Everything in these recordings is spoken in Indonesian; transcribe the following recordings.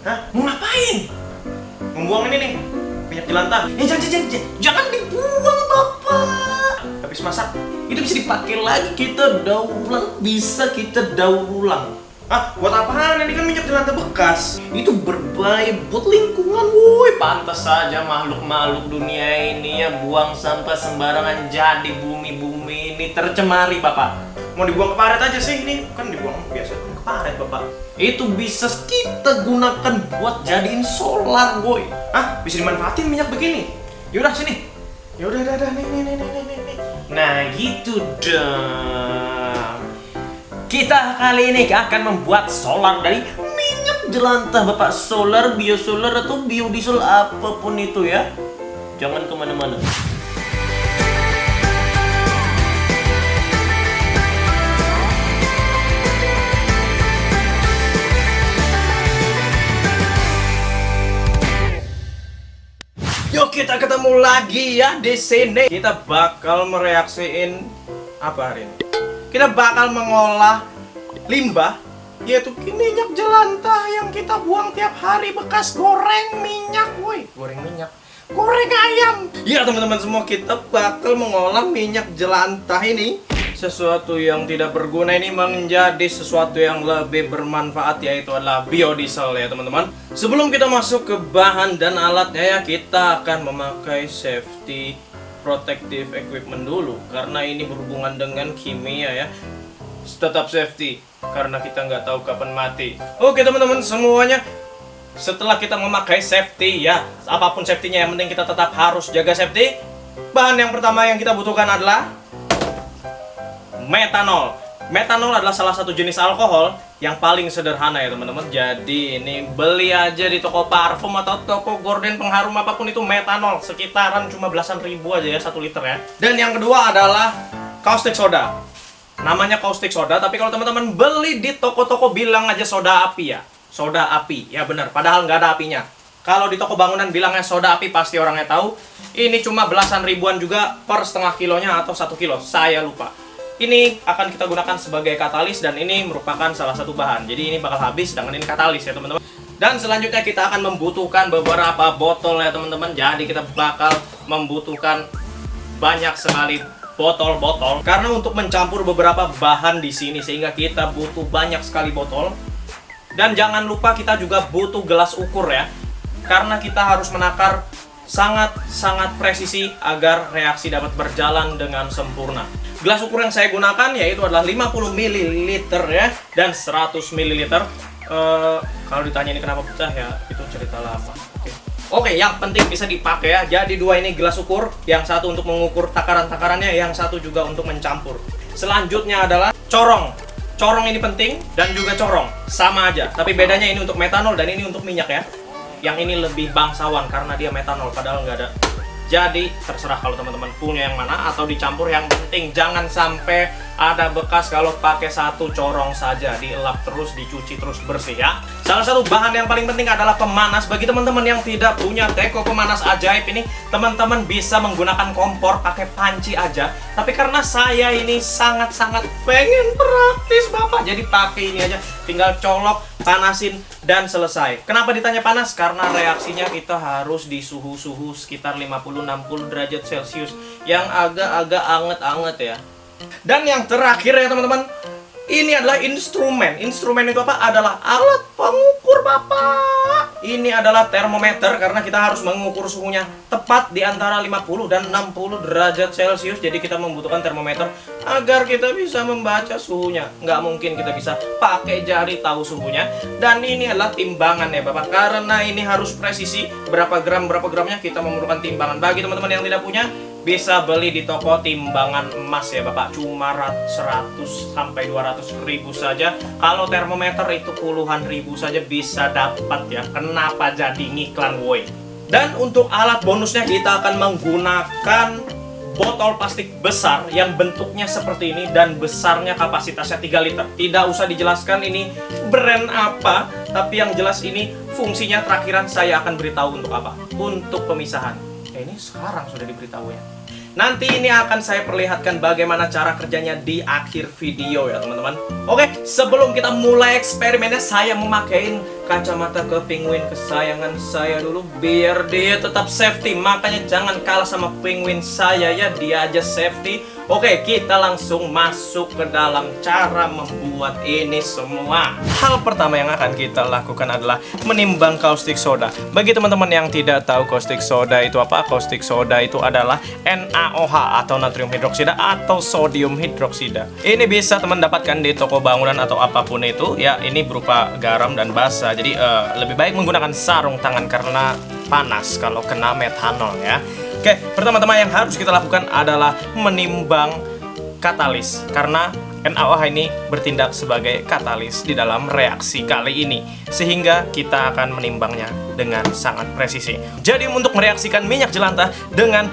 Hah? Mau ngapain? Membuang ini nih, minyak jelantah. Jangan dibuang Bapak. Habis masak, itu bisa dipakai lagi, kita daur ulang, bisa kita daur ulang. Ah, buat apaan? Ini kan minyak jelantah bekas. Itu berbahaya buat lingkungan, woi. Pantas saja makhluk-makhluk dunia ini ya buang sampah sembarangan, jadi bumi-bumi ini tercemari, Bapak. Mau dibuang ke paret aja sih, ini kan dibuang biasa ke paret, Bapak. Itu bisa kita gunakan buat jadiin solar, woi. Ah, bisa dimanfaatin minyak begini. Yaudah sini. Yaudah, nih. Nah, gitu dong. Kita kali ini akan membuat solar dari minyak jelantah, Bapak. Solar, biosolar, atau biodiesel, apapun itu ya. Jangan kemana-mana. Yuk kita ketemu lagi ya di sini. Kita bakal mereaksiin apa hari ini? Kita bakal mengolah limbah, yaitu minyak jelantah yang kita buang tiap hari bekas goreng minyak, woi. Goreng minyak, goreng ayam. Ya teman-teman semua, kita bakal mengolah minyak jelantah ini, sesuatu yang tidak berguna ini menjadi sesuatu yang lebih bermanfaat, yaitu adalah biodiesel ya teman-teman. Sebelum kita masuk ke bahan dan alatnya ya, kita akan memakai safety protective equipment dulu, karena ini berhubungan dengan kimia ya. Tetap safety, karena kita nggak tahu kapan mati. Oke teman-teman semuanya, setelah kita memakai safety ya, apapun safety-nya, yang penting kita tetap harus jaga safety. Bahan yang pertama yang kita butuhkan adalah metanol. Metanol adalah salah satu jenis alkohol yang paling sederhana ya teman-teman. Jadi ini beli aja di toko parfum atau toko gorden pengharum apapun itu, metanol sekitaran cuma belasan ribu aja ya 1 liter ya. Dan yang kedua adalah caustic soda. Namanya caustic soda, tapi kalau teman-teman beli di toko-toko bilang aja soda api ya. Soda api, ya benar, padahal nggak ada apinya. Kalau di toko bangunan bilangnya soda api, pasti orangnya tahu. Ini cuma belasan ribuan juga per setengah kilonya atau 1 kilo, saya lupa. Ini akan kita gunakan sebagai katalis dan ini merupakan salah satu bahan. Jadi ini bakal habis, sedangkan ini katalis ya teman-teman. Dan selanjutnya kita akan membutuhkan beberapa botol ya teman-teman. Jadi kita bakal membutuhkan banyak sekali botol-botol karena untuk mencampur beberapa bahan di sini, sehingga kita butuh banyak sekali botol. Dan jangan lupa kita juga butuh gelas ukur ya, karena kita harus menakar sangat presisi agar reaksi dapat berjalan dengan sempurna. Gelas ukur yang saya gunakan yaitu adalah 50 ml ya dan 100 ml. Kalau ditanya ini kenapa pecah ya, itu cerita lama. Oke, yang penting bisa dipakai ya. Jadi dua ini gelas ukur, yang satu untuk mengukur takaran-takarannya, yang satu juga untuk mencampur. Selanjutnya adalah corong. Corong ini penting dan juga corong sama aja, tapi bedanya ini untuk metanol dan ini untuk minyak ya. Yang ini lebih bangsawan karena dia metanol, padahal nggak ada. Jadi terserah kalau teman-teman punya yang mana atau dicampur, yang penting jangan sampai ada bekas kalau pakai satu corong saja. Dielap terus, dicuci terus bersih ya. Salah satu bahan yang paling penting adalah pemanas. Bagi teman-teman yang tidak punya teko pemanas ajaib ini, teman-teman bisa menggunakan kompor pakai panci aja. Tapi karena saya ini sangat-sangat pengen praktis Bapak, jadi pakai ini aja. Tinggal colok, panasin, dan selesai. Kenapa ditanya panas? Karena reaksinya kita harus di suhu-suhu sekitar 50-60 derajat Celcius yang agak-agak anget-anget ya. Dan yang terakhir ya teman-teman, ini adalah instrumen. Instrumen itu apa? Adalah alat pengukur Bapak. Ini adalah termometer karena kita harus mengukur suhunya tepat di antara 50 dan 60 derajat Celcius. Jadi kita membutuhkan termometer agar kita bisa membaca suhunya. Nggak mungkin kita bisa pakai jari tahu suhunya. Dan ini adalah timbangan ya Bapak. Karena ini harus presisi, berapa gramnya kita memerlukan timbangan. Bagi teman-teman yang tidak punya, bisa beli di toko timbangan emas ya Bapak, cuma 100 sampai 200 ribu saja. Kalau termometer itu puluhan ribu saja bisa dapat ya. Kenapa jadi ngiklan woi? Dan untuk alat bonusnya kita akan menggunakan botol plastik besar yang bentuknya seperti ini dan besarnya kapasitasnya 3 liter. Tidak usah dijelaskan ini brand apa, tapi yang jelas ini fungsinya terakhiran saya akan beritahu untuk apa. Untuk pemisahan. Ini sekarang sudah diberitahu ya. Nanti ini akan saya perlihatkan bagaimana cara kerjanya di akhir video ya teman-teman. Oke, sebelum kita mulai eksperimennya, saya memakai kacamata ke penguin kesayangan saya dulu biar dia tetap safety. Makanya jangan kalah sama penguin saya ya, dia aja safety. Oke, kita langsung masuk ke dalam cara membuat ini semua. Hal pertama yang akan kita lakukan adalah menimbang caustic soda. Bagi teman-teman yang tidak tahu caustic soda itu apa, caustic soda itu adalah NaOH atau natrium hidroksida atau sodium hidroksida. Ini bisa teman dapatkan di toko bangunan atau apapun itu ya. Ini berupa garam dan basa. Jadi lebih baik menggunakan sarung tangan karena panas kalau kena metanol ya. Oke, pertama-tama yang harus kita lakukan adalah menimbang katalis karena NaOH ini bertindak sebagai katalis di dalam reaksi kali ini, sehingga kita akan menimbangnya dengan sangat presisi. Jadi untuk mereaksikan minyak jelantah dengan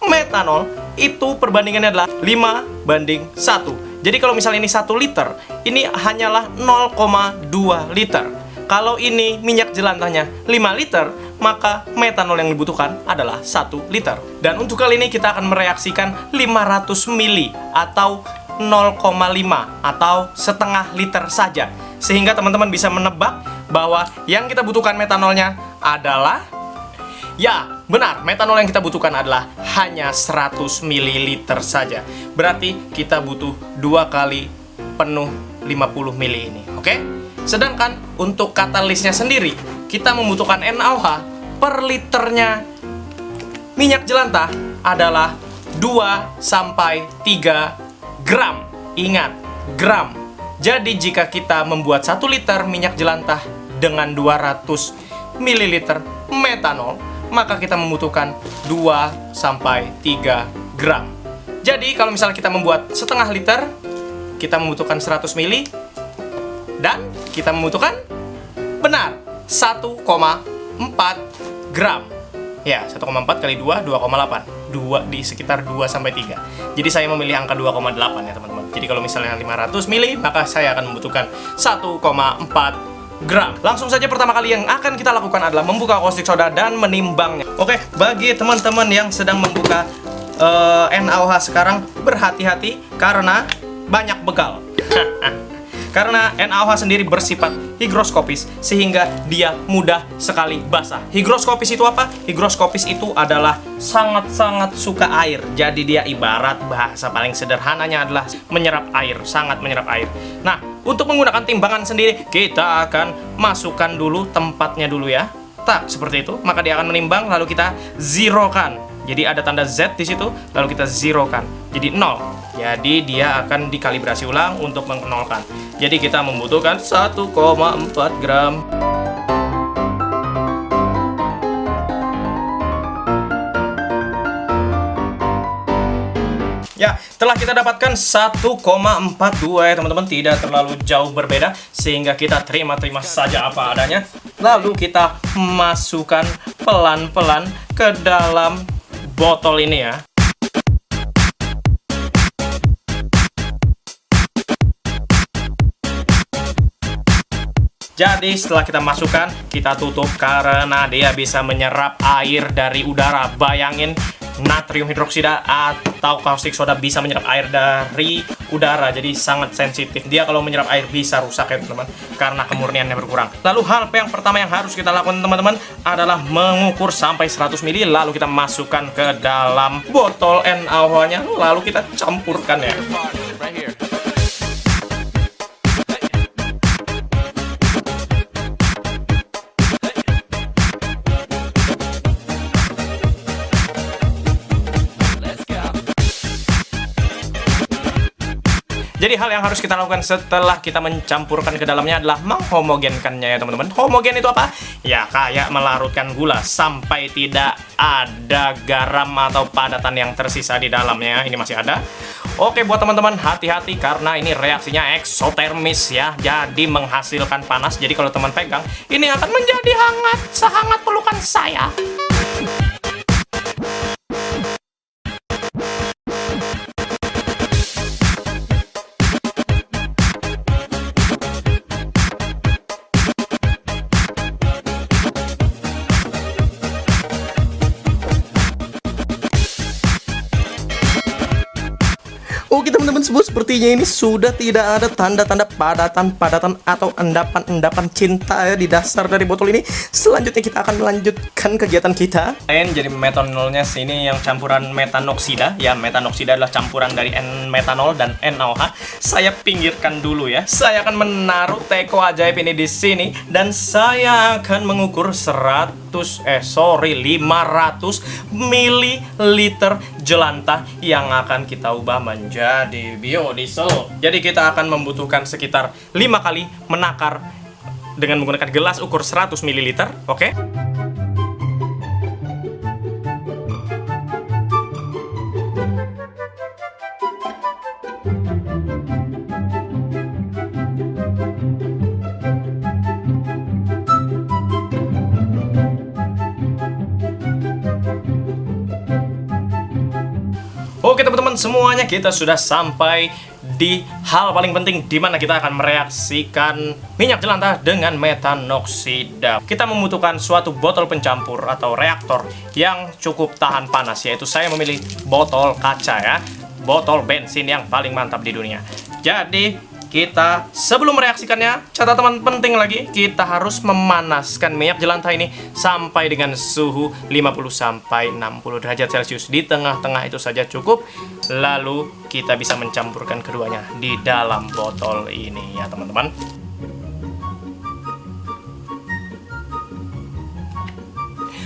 metanol itu perbandingannya adalah 5:1. Jadi kalau misalnya ini 1 liter, ini hanyalah 0,2 liter. Kalau ini minyak jelantahnya 5 liter, maka metanol yang dibutuhkan adalah 1 liter. Dan untuk kali ini kita akan mereaksikan 500 mili atau 0,5 atau setengah liter saja. Sehingga teman-teman bisa menebak bahwa yang kita butuhkan metanolnya adalah, ya benar, metanol yang kita butuhkan adalah hanya 100 ml saja. Berarti kita butuh 2 kali penuh 50 ml ini, oke? Sedangkan untuk katalisnya sendiri, kita membutuhkan NaOH per liternya minyak jelantah adalah 2-3 gram. Ingat, gram. Jadi jika kita membuat 1 liter minyak jelantah dengan 200 ml metanol, maka kita membutuhkan 2-3 gram. Jadi kalau misalnya kita membuat setengah liter, kita membutuhkan 100 ml dan kita membutuhkan, benar, 1,4 gram. Ya, 1,4 kali 2, 2,8. 2 di sekitar 2-3. Jadi saya memilih angka 2,8 ya teman-teman. Jadi kalau misalnya 500 ml, maka saya akan membutuhkan 1,4 gram. Langsung saja pertama kali yang akan kita lakukan adalah membuka caustic soda dan menimbangnya. Oke, bagi teman-teman yang sedang membuka NaOH sekarang, berhati-hati karena banyak bekal. Karena NaOH sendiri bersifat higroskopis sehingga dia mudah sekali basah. Higroskopis itu apa? Higroskopis itu adalah sangat-sangat suka air. Jadi dia ibarat bahasa paling sederhananya adalah menyerap air, sangat menyerap air. Nah, untuk menggunakan timbangan sendiri, kita akan masukkan dulu tempatnya dulu ya. Tak, seperti itu. Maka dia akan menimbang, lalu kita zerokan. Jadi ada tanda Z di situ, lalu kita zerokan. Jadi 0. Jadi dia akan dikalibrasi ulang untuk menolkan. Jadi kita membutuhkan 1,4 gram. Ya, telah kita dapatkan 1,42 ya teman-teman, tidak terlalu jauh berbeda, sehingga kita terima saja apa adanya. Lalu kita masukkan pelan-pelan ke dalam botol ini ya. Jadi setelah kita masukkan, kita tutup karena dia bisa menyerap air dari udara. Bayangin, natrium hidroksida atau caustic soda bisa menyerap air dari udara. Jadi sangat sensitif. Dia kalau menyerap air bisa rusak ya teman-teman, karena kemurniannya berkurang. Lalu hal yang pertama yang harus kita lakukan teman-teman adalah mengukur sampai 100 ml. Lalu kita masukkan ke dalam botol NaOH-nya. Lalu kita campurkan ya. Jadi hal yang harus kita lakukan setelah kita mencampurkan ke dalamnya adalah menghomogenkannya ya teman-teman. Homogen itu apa? Ya kayak melarutkan gula sampai tidak ada garam atau padatan yang tersisa di dalamnya. Ini masih ada. Oke, buat teman-teman hati-hati karena ini reaksinya eksotermis ya. Jadi menghasilkan panas. Jadi kalau teman pegang, ini akan menjadi hangat, sehangat pelukan saya. sepertinya ini sudah tidak ada tanda-tanda padatan atau endapan cinta ya di dasar dari botol ini. Selanjutnya kita akan melanjutkan kegiatan kita. Jadi metanolnya sini yang campuran metanoksida. Ya, metanoksida adalah campuran dari N-metanol dan NaOH. Saya pinggirkan dulu ya. Saya akan menaruh teko ajaib ini di sini dan saya akan mengukur 500 ml jelantah yang akan kita ubah menjadi biodiesel. Jadi kita akan membutuhkan sekitar 5 kali menakar dengan menggunakan gelas ukur 100 ml, oke? Oke teman-teman, semuanya kita sudah sampai di hal paling penting di mana kita akan mereaksikan minyak jelantah dengan metanoksida. Kita membutuhkan suatu botol pencampur atau reaktor yang cukup tahan panas, yaitu saya memilih botol kaca ya, botol bensin yang paling mantap di dunia. Jadi kita sebelum mereaksikannya, catatan penting lagi, kita harus memanaskan minyak jelantah ini sampai dengan suhu 50-60 derajat Celcius. Di tengah-tengah itu saja cukup. Lalu kita bisa mencampurkan keduanya di dalam botol ini ya teman-teman.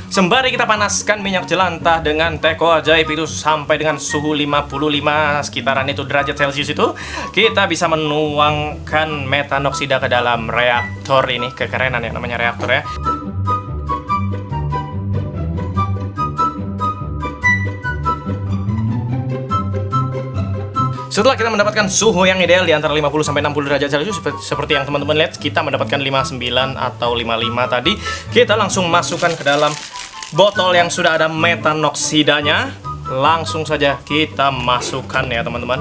Sembari kita panaskan minyak jelantah dengan teko ajaib itu sampai dengan suhu 55 sekitaran itu derajat Celcius itu, kita bisa menuangkan metanoksida ke dalam reaktor ini. Kekerenan ya namanya reaktor ya. Setelah kita mendapatkan suhu yang ideal di antara 50-60 derajat Celcius seperti yang teman-teman lihat, kita mendapatkan 59 atau 55 tadi. Kita langsung masukkan ke dalam botol yang sudah ada metanoksidanya. Langsung saja kita masukkan ya teman-teman.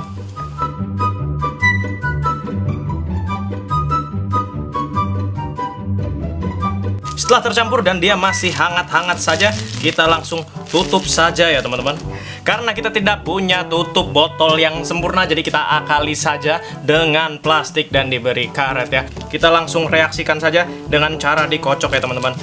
Setelah tercampur dan dia masih hangat-hangat saja, kita langsung tutup saja ya teman-teman. Karena kita tidak punya tutup botol yang sempurna, jadi kita akali saja dengan plastik dan diberi karet ya. Kita langsung reaksikan saja dengan cara dikocok ya teman-teman.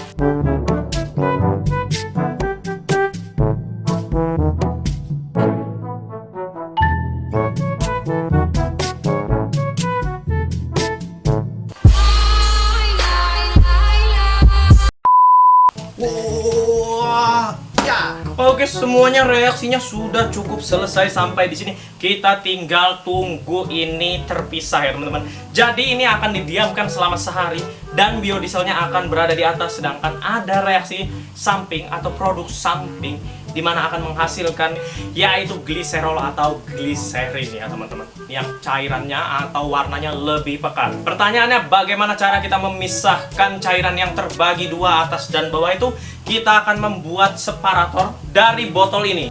Oke, semuanya reaksinya sudah cukup selesai sampai di sini. Kita tinggal tunggu ini terpisah ya teman-teman. Jadi ini akan didiamkan selama sehari dan biodieselnya akan berada di atas, sedangkan ada reaksi samping atau produk samping di mana akan menghasilkan yaitu gliserol atau gliserin ya teman-teman, yang cairannya atau warnanya lebih pekat. Pertanyaannya, bagaimana cara kita memisahkan cairan yang terbagi dua atas dan bawah itu? Kita akan membuat separator dari botol ini.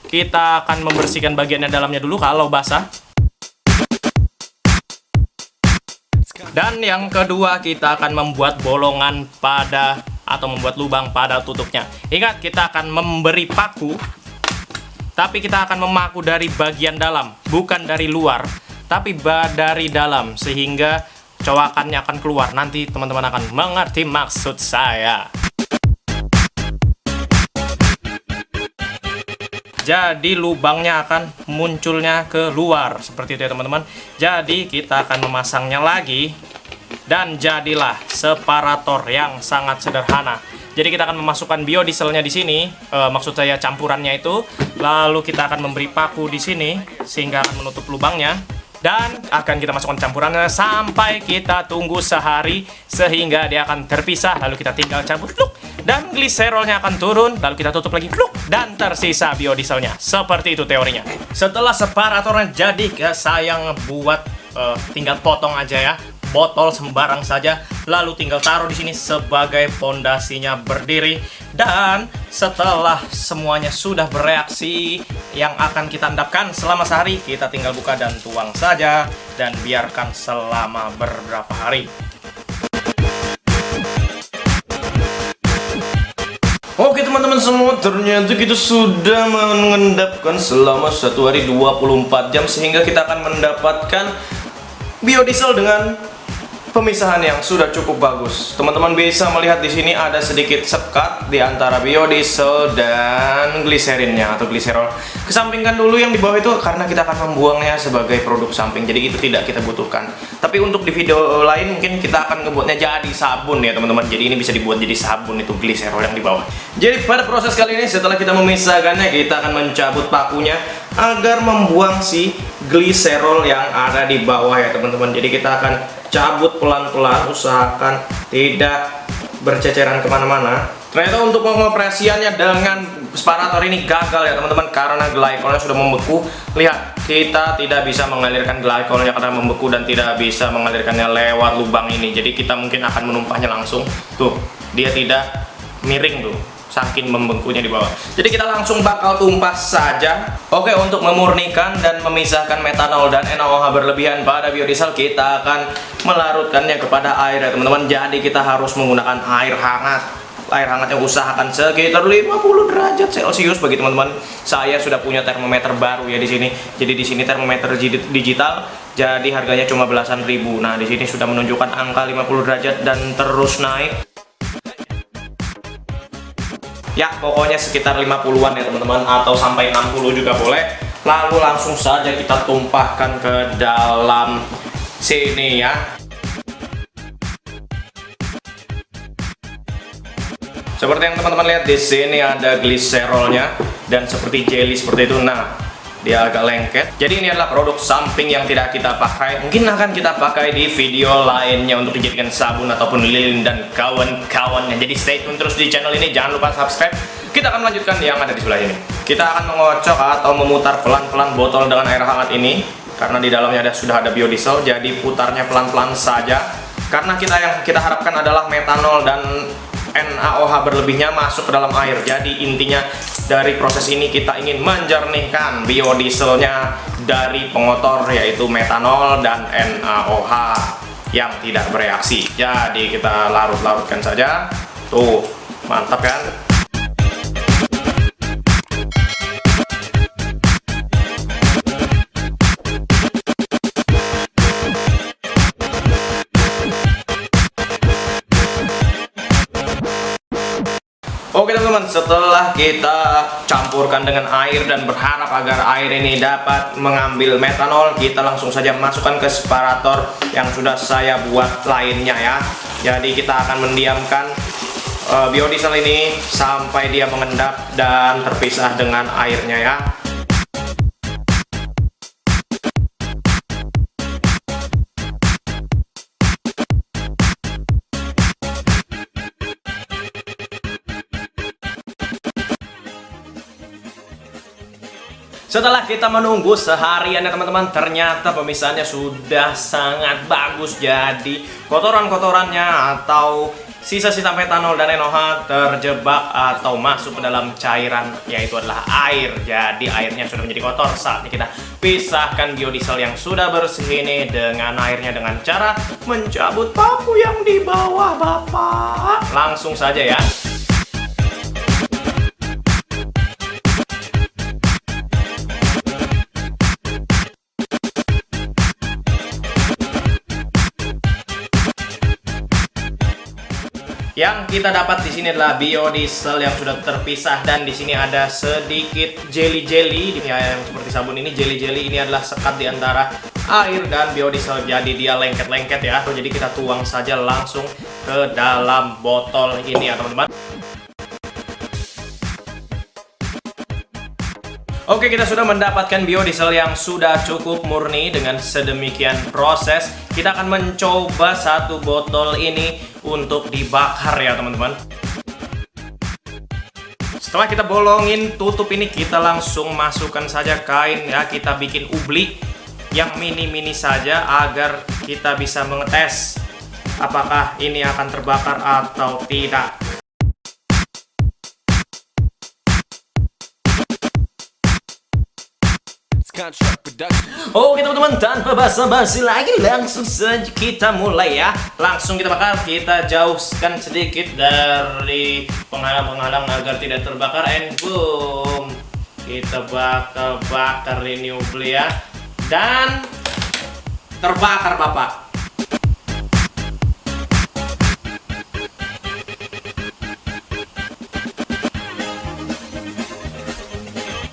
Kita akan membersihkan bagiannya dalamnya dulu kalau basah. Dan yang kedua, kita akan membuat bolongan pada atau membuat lubang pada tutupnya. Ingat, kita akan memberi paku, tapi kita akan memaku dari bagian dalam, bukan dari luar, tapi dari dalam, sehingga cowakannya akan keluar. Nanti teman-teman akan mengerti maksud saya. Jadi lubangnya akan munculnya ke luar seperti itu ya teman-teman. Jadi kita akan memasangnya lagi dan jadilah separator yang sangat sederhana. Jadi kita akan memasukkan biodieselnya di sini, maksud saya campurannya itu. Lalu kita akan memberi paku di sini sehingga akan menutup lubangnya. Dan akan kita masukkan campurannya sampai kita tunggu sehari sehingga dia akan terpisah. Lalu kita tinggal campur, pluk, dan gliserolnya akan turun. Lalu kita tutup lagi, pluk, dan tersisa biodieselnya. Seperti itu teorinya. Setelah separatornya jadi, saya buat tinggal potong aja ya. Botol sembarang saja, lalu tinggal taruh di sini sebagai pondasinya berdiri. Dan setelah semuanya sudah bereaksi, yang akan kita endapkan selama sehari, kita tinggal buka dan tuang saja dan biarkan selama beberapa hari. Oke teman-teman, teman-teman semua, ternyata kita sudah mengendapkan selama 1 hari 24 jam sehingga kita akan mendapatkan biodiesel dengan pemisahan yang sudah cukup bagus. Teman-teman bisa melihat di sini ada sedikit sekat di antara biodiesel dan gliserinnya atau gliserol. Kesampingkan dulu yang di bawah itu karena kita akan membuangnya sebagai produk samping. Jadi itu tidak kita butuhkan. Tapi untuk di video lain mungkin kita akan ngebuatnya jadi sabun ya teman-teman. Jadi ini bisa dibuat jadi sabun itu gliserol yang di bawah. Jadi pada proses kali ini setelah kita memisahkannya, kita akan mencabut pakunya agar membuang si gliserol yang ada di bawah ya teman-teman. Jadi kita akan cabut pelan-pelan, usahakan tidak berceceran kemana-mana. Ternyata untuk pengoperasiannya dengan separator ini gagal ya teman-teman, karena glycolnya sudah membeku. Lihat, kita tidak bisa mengalirkan glycolnya karena membeku dan tidak bisa mengalirkannya lewat lubang ini. Jadi kita mungkin akan menumpahnya langsung. Tuh, dia tidak miring tuh, saking membengkunya di bawah. Jadi kita langsung bakal tumpah saja. Oke, untuk memurnikan dan memisahkan metanol dan NaOH berlebihan pada biodiesel, kita akan melarutkannya kepada air ya teman-teman. Jadi kita harus menggunakan air hangat. Air hangatnya usahakan sekitar 50 derajat Celcius bagi teman-teman. Saya sudah punya termometer baru ya di sini. Jadi di sini termometer digital. Jadi harganya cuma belasan ribu. Nah, di sini sudah menunjukkan angka 50 derajat dan terus naik. Ya, pokoknya sekitar 50-an ya teman-teman, atau sampai 60 juga boleh. Lalu langsung saja kita tumpahkan ke dalam sini ya. Seperti yang teman-teman lihat di sini ada gliserolnya dan seperti jelly seperti itu. Nah, dia agak lengket. Jadi ini adalah produk samping yang tidak kita pakai. Mungkin akan kita pakai di video lainnya untuk dijadikan sabun ataupun lilin dan kawan-kawannya. Jadi stay tune terus di channel ini. Jangan lupa subscribe. Kita akan melanjutkan yang ada di sebelah ini. Kita akan mengocok atau memutar pelan-pelan botol dengan air hangat ini. Karena di dalamnya sudah ada biodiesel. Jadi putarnya pelan-pelan saja. Karena yang kita harapkan adalah metanol dan NaOH berlebihnya masuk ke dalam air. Jadi intinya dari proses ini kita ingin menjernihkan biodieselnya dari pengotor, yaitu metanol dan NaOH yang tidak bereaksi. Jadi kita larut-larutkan saja. Tuh, mantap kan? Oke teman-teman, setelah kita campurkan dengan air dan berharap agar air ini dapat mengambil metanol, kita langsung saja masukkan ke separator yang sudah saya buat lainnya ya. Jadi kita akan mendiamkan biodiesel ini sampai dia mengendap dan terpisah dengan airnya ya. Setelah kita menunggu seharian ya teman-teman, ternyata pemisahannya sudah sangat bagus. Jadi kotoran-kotorannya atau sisa-sisa metanol dan NaOH terjebak atau masuk ke dalam cairan, yaitu adalah air. Jadi airnya sudah menjadi kotor. Saatnya kita pisahkan biodiesel yang sudah bersih ini dengan airnya dengan cara mencabut paku yang di bawah Bapak. Langsung saja ya. Yang kita dapat di sini adalah biodiesel yang sudah terpisah, dan di sini ada sedikit jelly-jelly yang seperti sabun ini. Jelly-jelly ini adalah sekat di antara air dan biodiesel, jadi dia lengket-lengket ya. Jadi kita tuang saja langsung ke dalam botol ini ya teman-teman. Oke, kita sudah mendapatkan biodiesel yang sudah cukup murni. Dengan sedemikian proses, kita akan mencoba satu botol ini untuk dibakar ya teman-teman. Setelah kita bolongin tutup ini, kita langsung masukkan saja kain ya. Kita bikin ubli yang mini-mini saja agar kita bisa mengetes apakah ini akan terbakar atau tidak. Oke teman-teman, tanpa basa-basi lagi langsung saja kita mulai ya. Langsung kita bakar, kita jauhkan sedikit dari penghalang-penghalang agar tidak terbakar. And boom, kita bakar ini ubli ya. Dan terbakar bapak.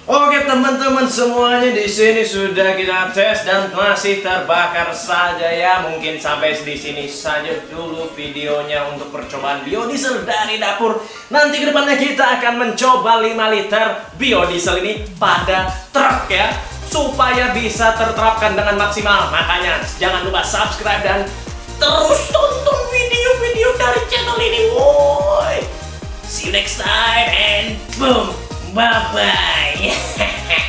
Oke teman-teman semuanya, di sini sudah kita tes dan masih terbakar saja ya. Mungkin sampai di sini saja dulu videonya untuk percobaan biodiesel dari dapur. Nanti kedepannya kita akan mencoba 5 liter biodiesel ini pada truk ya, supaya bisa terterapkan dengan maksimal. Makanya jangan lupa subscribe dan terus tonton video-video dari channel ini. Woi, see you next time and boom. Bye-bye.